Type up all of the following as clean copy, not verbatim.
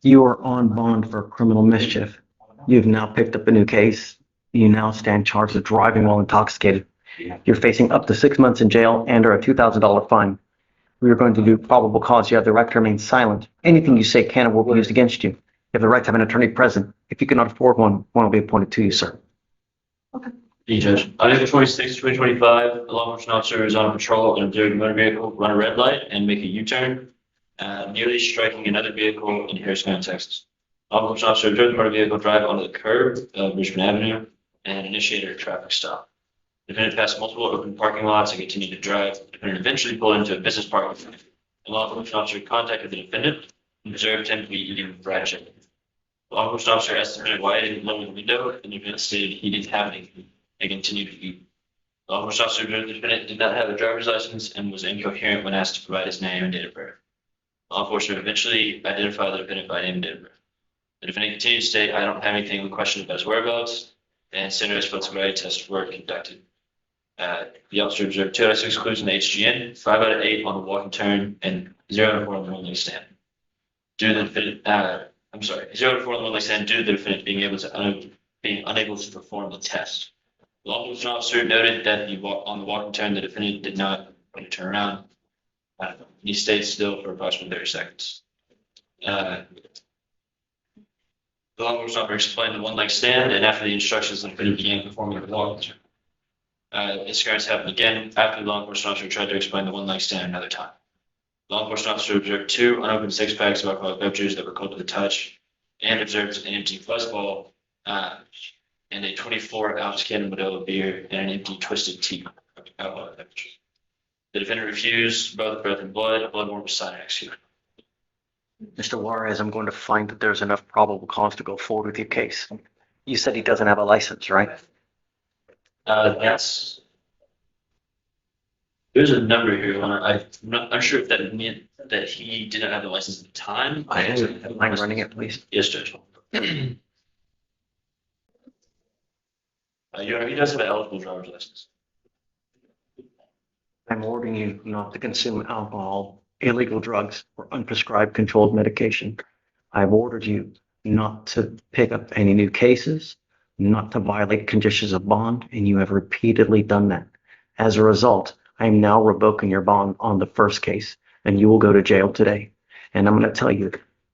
You are on bond for criminal mischief. You've now picked up a new case. You now stand charged with driving while intoxicated. You're facing up to 6 months in jail and or a $2,000 fine. We are going to do probable cause. You have the right to remain silent. Anything you say can or will be used against you. You have the right to have an attorney present. If you cannot afford one, one will be appointed to you, sir. Judge. On April 26, 2025, a law enforcement officer is on patrol and observed a motor vehicle run a red light and make a U-turn, nearly striking another vehicle in Harris County, Texas. Law enforcement officer observed the motor vehicle drive onto the curb of Richmond Avenue and initiated a traffic stop. The defendant passed multiple open parking lots and continued to drive. The defendant eventually pulled into a business park. The law enforcement officer contacted the defendant and observed him to be eating fried chicken. The law enforcement officer asked the defendant why he didn't lower the window, and the defendant stated he didn't have anything. They continued to eat. The law enforcement officer observed the defendant did not have a driver's license and was incoherent when asked to provide his name and date of birth. Law enforcement eventually identified the defendant by name and date of birth. The defendant continued to state, "I don't have anything with question about his whereabouts," and standardized field sobriety tests were conducted. The officer observed 2 out of 6 clues in the HGN, 5 out of 8 on the walking turn, and 0 out of 4 on the one-leg stand. Due to the defendant, 0 out of 4 on the one-leg stand due to the defendant being unable to perform the test. The law enforcement officer noted that on the walking turn, the defendant did not turn around. He stayed still for approximately 30 seconds. The law enforcement officer explained the one-leg stand, and after the instructions, the defendant began performing the walking turn. This occurrence happened again after the law enforcement officer tried to explain the one-leg stand another time. The law enforcement officer observed 2 unopened 6-packs of alcoholic beverages that were cold to the touch, and observed an empty fuzzball, and a 24-ounce can of Modelo beer and an empty twisted tea alcoholic beverage. The defendant refused both breath and blood. Blood warrant was signed and executed. Mr. Juarez, I'm going to find that there's enough probable cause to go forward with your case. You said he doesn't have a license, right? There's a number here. I'm not unsure if that meant that he didn't have the license at the time. I'm running it, please. Yes, Judge. Your Honor, he does have an eligible driver's license. I'm ordering you not to consume alcohol, illegal drugs, or unprescribed controlled medication. I've ordered you not to pick up any new cases, not to violate conditions of bond, and you have repeatedly done that. As a result, I am now revoking your bond on the first case, and you will go to jail today. And I'm going to tell you,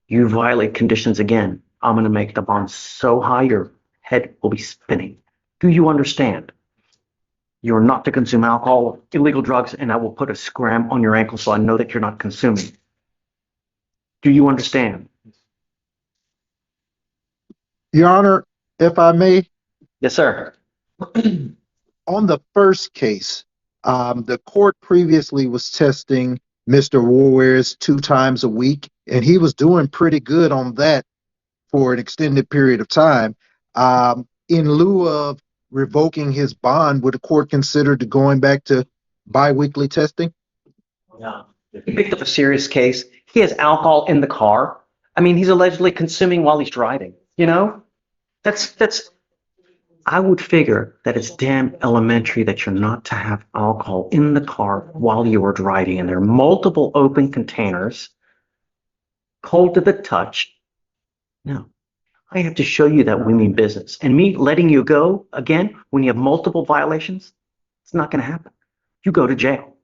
you violate conditions again, I'm going to make the bond so high your head will be spinning. Do you understand? You're not to consume alcohol, illegal drugs, and I will put a scram on your ankle so I know that you're not consuming. Do you understand? Your Honor, if I may, Yes, sir. on the first case, the court previously was testing Mr. Warwares 2 times a week, and he was doing pretty good on that for an extended period of time. In lieu of revoking his bond, would the court consider going back to biweekly testing? No. He picked up a serious case. He has alcohol in the car. I mean, he's allegedly consuming while he's driving, you know? I would figure that it's damn elementary that you're not to have alcohol in the car while you are driving. And there are multiple open containers, cold to the touch. No, I have to show you that we mean business. And me letting you go again when you have multiple violations, it's not going to happen. You go to jail.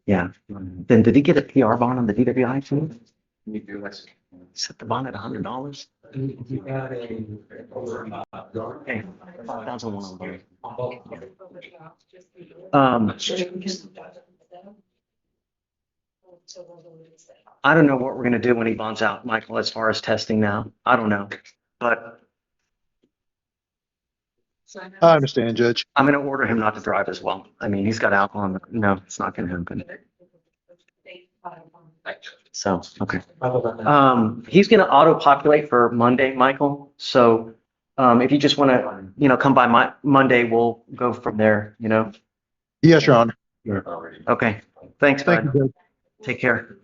Yeah. Then did he get a PR bond on the DWI too? Set the bond at $100. Okay, 5,001 on both. I don't know what we're gonna do when he bonds out, Michael, as far as testing now. I don't know, but I understand, Judge. I'm gonna order him not to drive as well. I mean, he's got alcohol in the, no, it's not gonna happen. So, okay. He's gonna auto-populate for Monday, Michael. So, if you just wanna, come by Monday, we'll go from there, Yes, Your Honor. Okay, thanks, Thank bud. you, Judge. Take care.